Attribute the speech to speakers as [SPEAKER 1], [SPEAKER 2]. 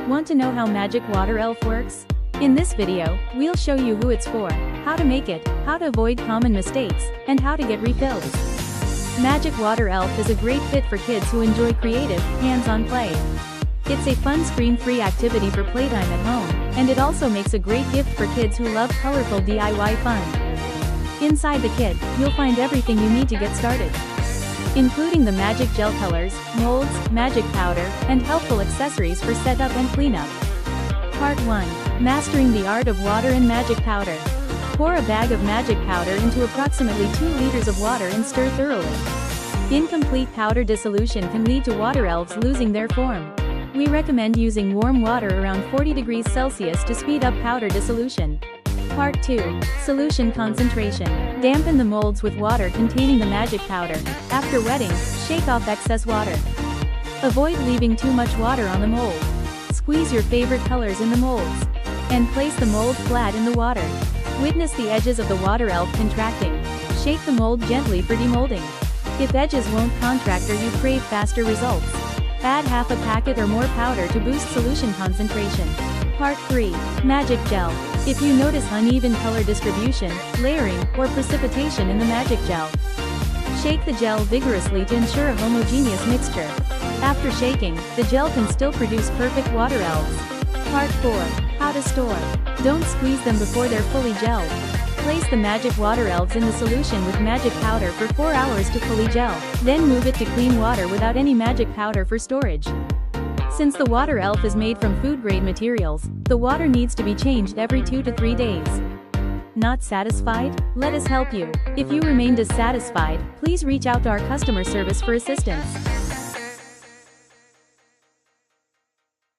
[SPEAKER 1] Want to know how Magic Water Elf works? In this video, we'll show you who it's for, how to make it, how to avoid common mistakes, and how to get refills. Magic Water Elf is a great fit for kids who enjoy creative, hands-on play. It's a fun screen-free activity for playtime at home, and it also makes a great gift for kids who love colorful DIY fun. Inside the kit, you'll find everything you need to get started, including the magic gel colors, molds, magic powder, and helpful accessories for setup and cleanup. Part 1. Mastering the art of water and magic powder. Pour a bag of magic powder into approximately 2 liters of water and stir thoroughly. Incomplete powder dissolution can lead to water elves losing their form. We recommend using warm water around 40 degrees Celsius to speed up powder dissolution. Part 2. Solution concentration. Dampen the molds with water containing the magic powder. After wetting, shake off excess water. Avoid leaving too much water on the mold. Squeeze your favorite colors in the molds, and place the mold flat in the water. Witness the edges of the water elf contracting. Shake the mold gently for demolding. If edges won't contract or you crave faster results, add half a packet or more powder to boost solution concentration. Part 3. Magic gel. If you notice uneven color distribution, layering, or precipitation in the magic gel, shake the gel vigorously to ensure a homogeneous mixture. After shaking, the gel can still produce perfect water elves. Part 4. How to store. Don't squeeze them before they're fully gelled. Place the magic water elves in the solution with magic powder for 4 hours to fully gel, then move it to clean water without any magic powder for storage. Since the water elf is made from food-grade materials, the water needs to be changed every 2 to 3 days. Not satisfied? Let us help you. If you remain dissatisfied, please reach out to our customer service for assistance.